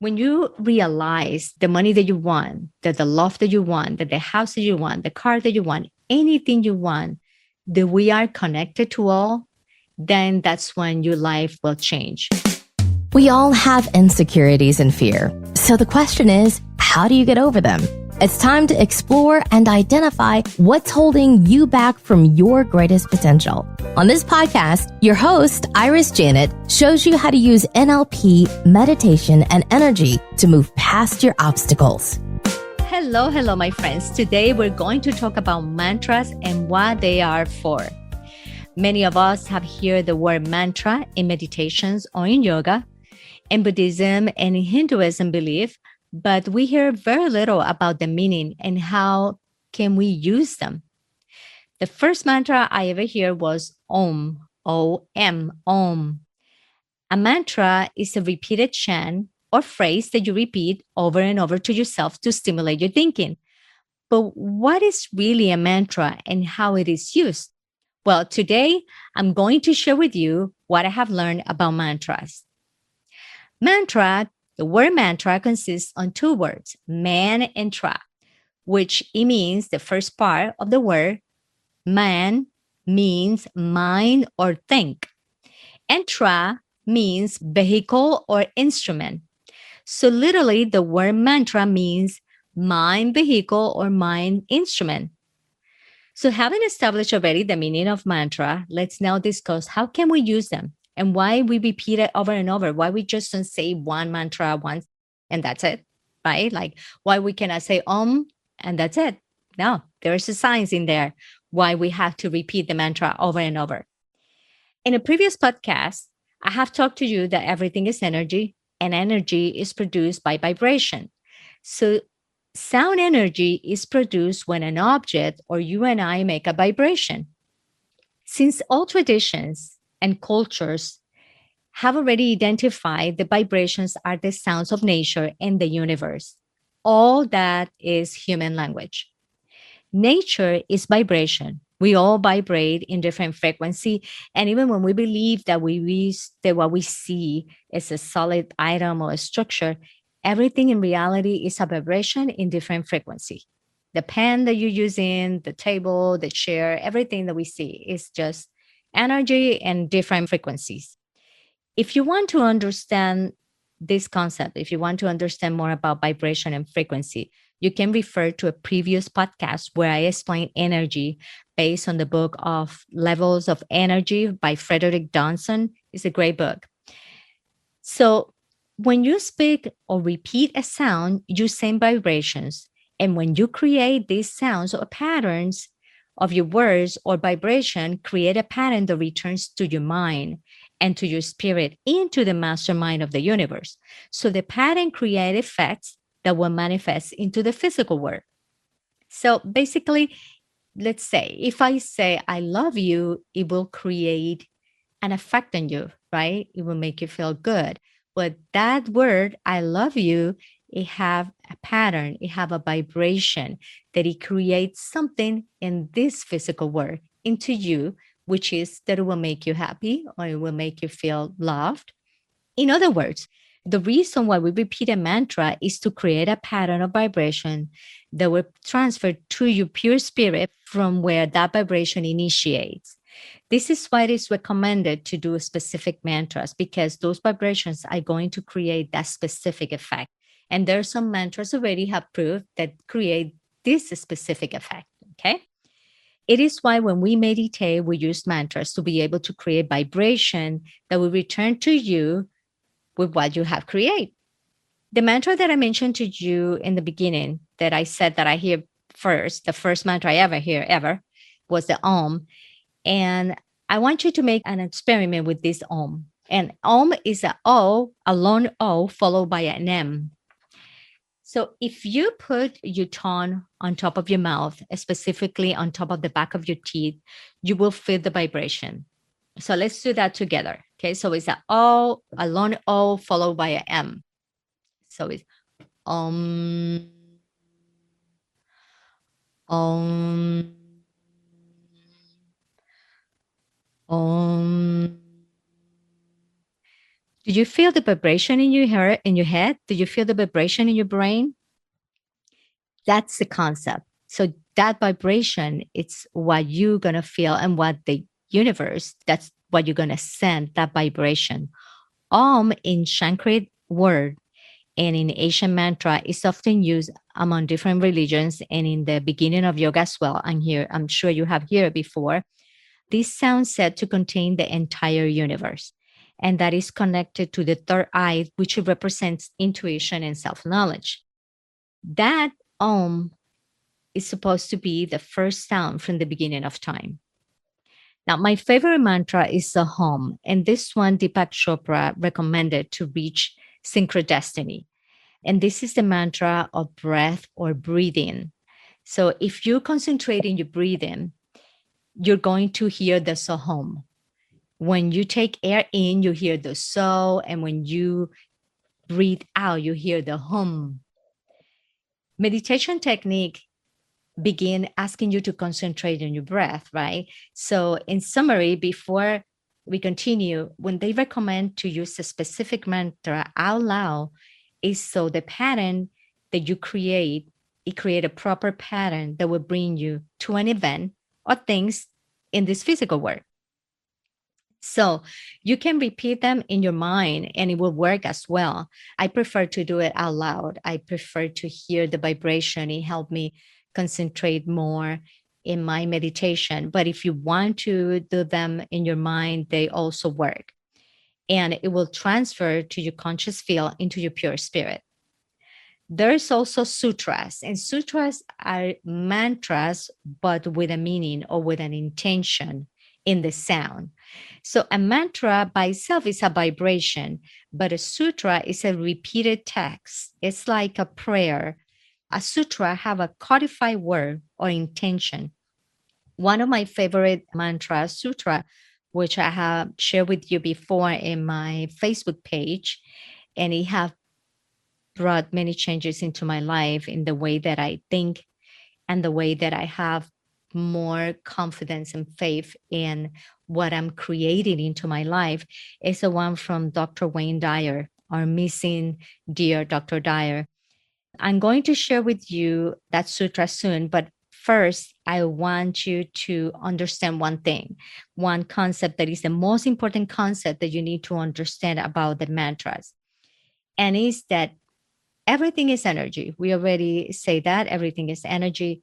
When you realize the money that you want, that the love that you want, that the house that you want, the car that you want, anything you want, that we are connected to all, then that's when your life will change. We all have insecurities and fear. So the question is, how do you get over them? It's time to explore and identify what's holding you back from your greatest potential. On this podcast, your host, Iris Janet, shows you how to use NLP, meditation, and energy to move past your obstacles. Hello, my friends. Today, we're going to talk about mantras and what they are for. Many of us have heard the word mantra in meditations or in yoga, in Buddhism and in Hinduism belief, but we hear very little about the meaning and how can we use them. The first mantra I ever heard was Om, O-M, Om. A mantra is a repeated chant or phrase that you repeat over and over to yourself to stimulate your thinking. But what is really a mantra and how it is used? Well, today I'm going to share with you what I have learned about mantras. Mantra, the word mantra consists on two words, man and tra, which it means the first part of the word man means mind or think, and tra means vehicle or instrument. So literally the word mantra means mind vehicle or mind instrument. So having established already the meaning of mantra, let's now discuss how can we use them and why we repeat it over and over. Why we just don't say one mantra once and that's it, right? Like why we cannot say and that's it. No, there's a science in there why we have to repeat the mantra over and over. In a previous podcast, I have talked to you that everything is energy and energy is produced by vibration. So sound energy is produced when an object or you and I make a vibration. Since all traditions and cultures have already identified the vibrations are the sounds of nature and the universe, all that is human language. Nature is vibration. We all vibrate in different frequency. And even when we believe that that what we see is a solid item or a structure, everything in reality is a vibration in different frequency. The pen that you're using, the table, the chair, everything that we see is just energy and different frequencies. If you want to understand this concept, if you want to understand more about vibration and frequency, you can refer to a previous podcast where I explain energy based on the book of Levels of Energy by Frederick Johnson. It's a great book. So when you speak or repeat a sound, you send vibrations. And when you create these sounds or patterns of your words or vibration, create a pattern that returns to your mind and to your spirit into the mastermind of the universe. So the pattern create effects that will manifest into the physical world. So basically, let's say if I say I love you, it will create an effect on you, right? It will make you feel good. But that word, I love you, it have a pattern, it have a vibration that it creates something in this physical world into you, which is that it will make you happy or it will make you feel loved. In other words, the reason why we repeat a mantra is to create a pattern of vibration that will transfer to your pure spirit from where that vibration initiates. This is why it is recommended to do specific mantras because those vibrations are going to create that specific effect. And there are some mantras already have proved that create this specific effect. Okay. It is why when we meditate, we use mantras to be able to create vibration that will return to you with what you have created. The mantra that I mentioned to you in the beginning, that I said that I hear first, the first mantra I ever hear ever was the Om. And I want you to make an experiment with this Om. And Om is a O, a long O followed by an M. So if you put your tongue on top of your mouth, specifically on top of the back of your teeth, you will feel the vibration. So let's do that together. Okay, so it's a O, a long O followed by an M. So it's Om, Om, Om. Do you feel the vibration in your head? Do you feel the vibration in your brain? That's the concept. So that vibration, it's what you're going to feel and what the universe, that's what you're going to send, that vibration. In Sanskrit word and in Asian mantra is often used among different religions and in the beginning of yoga as well. And here, I'm sure you have heard before. This sound said to contain the entire universe. And that is connected to the third eye, which represents intuition and self knowledge. That Om is supposed to be the first sound from the beginning of time. Now, my favorite mantra is the Hum, and this one Deepak Chopra recommended to reach synchrodestiny. And this is the mantra of breath or breathing. So if you concentrate in your breathing, you're going to hear the Sohum. When you take air in, you hear the So, and when you breathe out, you hear the Hum. Meditation technique begin asking you to concentrate on your breath, right? So, in summary, before we continue, when they recommend to use a specific mantra out loud, is so the pattern that you create, it create a proper pattern that will bring you to an event or things in this physical world. So you can repeat them in your mind and it will work as well. I prefer to do it out loud. I prefer to hear the vibration. It helped me concentrate more in my meditation. But if you want to do them in your mind, they also work. And it will transfer to your conscious field into your pure spirit. There's also sutras, and sutras are mantras, but with a meaning or with an intention in the sound. So a mantra by itself is a vibration, but a sutra is a repeated text. It's like a prayer. A sutra have a codified word or intention. One of my favorite mantra sutra, which I have shared with you before in my Facebook page, and it have brought many changes into my life in the way that I think and the way that I have more confidence and faith in what I'm creating into my life is the one from Dr. Wayne Dyer, our missing dear Dr. Dyer. I'm going to share with you that sutra soon, but first, I want you to understand one thing, one concept that is the most important concept that you need to understand about the mantras. And is that everything is energy. We already say that everything is energy.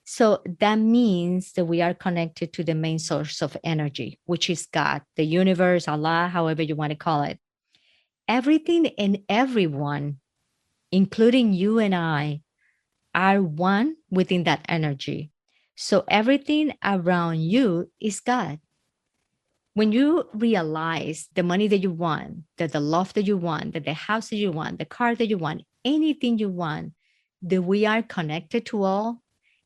So that means that we are connected to the main source of energy, which is God, the universe, Allah, however you want to call it. Everything and everyone, including you and I, are one within that energy. So everything around you is God. When you realize the money that you want, that the love that you want, that the house that you want, the car that you want, anything you want, that we are connected to all,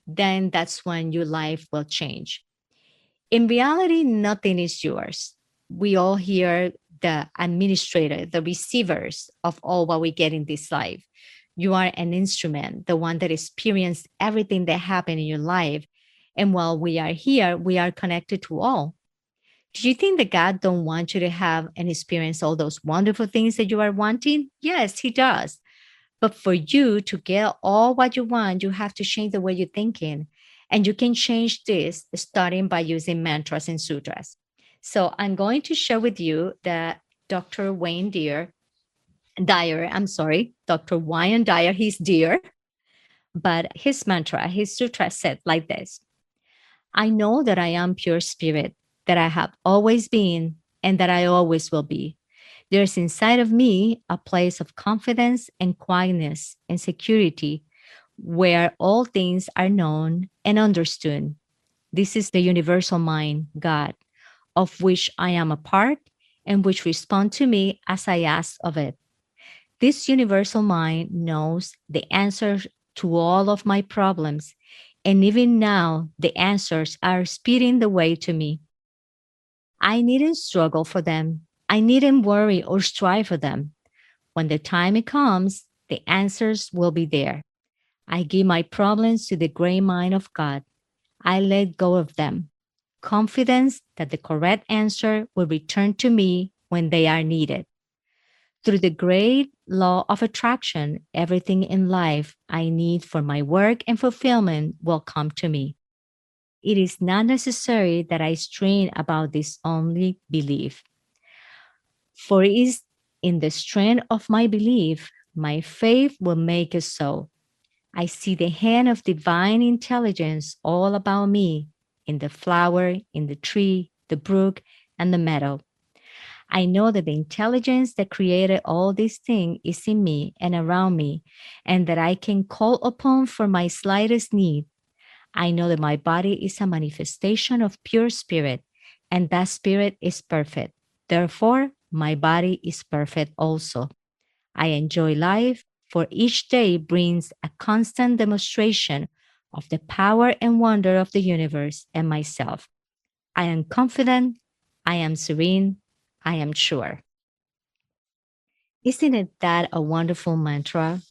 then that's when your life will change. In reality, nothing is yours. We all here, the administrator, the receivers of all what we get in this life. You are an instrument, the one that experienced everything that happened in your life. And while we are here, we are connected to all. Do you think that God don't want you to have and experience all those wonderful things that you are wanting? Yes, he does. But for you to get all what you want, you have to change the way you're thinking. And you can change this starting by using mantras and sutras. So I'm going to share with you that Dr. Dyer, I'm sorry, Dr. Wayne Dyer, he's dear, but his mantra, his sutra said like this: I know that I am pure spirit, that I have always been, and that I always will be. There's inside of me a place of confidence and quietness and security where all things are known and understood. This is the universal mind, God, of which I am a part and which responds to me as I ask of it. This universal mind knows the answers to all of my problems, and even now the answers are speeding the way to me. I needn't struggle for them. I needn't worry or strive for them. When the time comes, the answers will be there. I give my problems to the great mind of God. I let go of them. Confidence that the correct answer will return to me when they are needed. Through the great law of attraction, everything in life I need for my work and fulfillment will come to me. It is not necessary that I strain about this only belief, for it is in the strength of my belief, my faith will make it so. I see the hand of divine intelligence all about me, in the flower, in the tree, the brook, and the meadow. I know that the intelligence that created all these things is in me and around me, and that I can call upon for my slightest need. I know that my body is a manifestation of pure spirit, and that spirit is perfect. Therefore, my body is perfect also. I enjoy life, for each day brings a constant demonstration of the power and wonder of the universe and myself. I am confident, I am serene, I am sure. Isn't it that a wonderful mantra?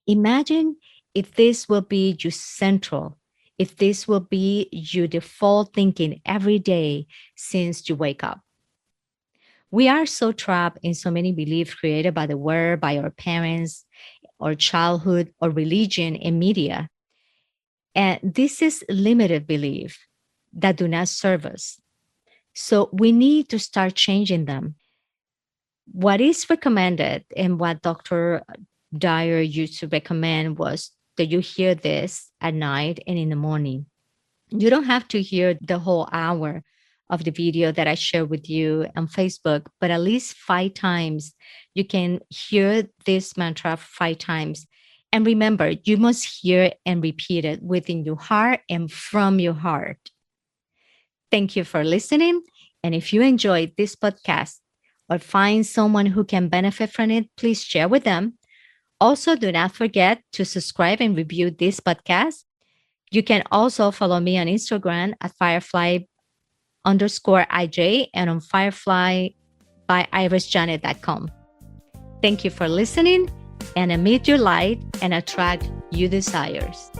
Imagine if this will be your central, if this will be your default thinking every day since you wake up. We are so trapped in so many beliefs created by the world, by our parents, or childhood, or religion and media. And this is limited belief that do not serve us. So we need to start changing them. What is recommended and what Dr. Dyer used to recommend was that you hear this at night and in the morning. You don't have to hear the whole hour of the video that I share with you on Facebook, but at least 5 times you can hear this mantra 5 times. And remember, you must hear and repeat it within your heart and from your heart. Thank you for listening. And if you enjoyed this podcast or find someone who can benefit from it, please share with them. Also, do not forget to subscribe and review this podcast. You can also follow me on Instagram at Firefly_IJ and on Firefly by irisjanet.com. Thank you for listening, and emit your light and attract your desires.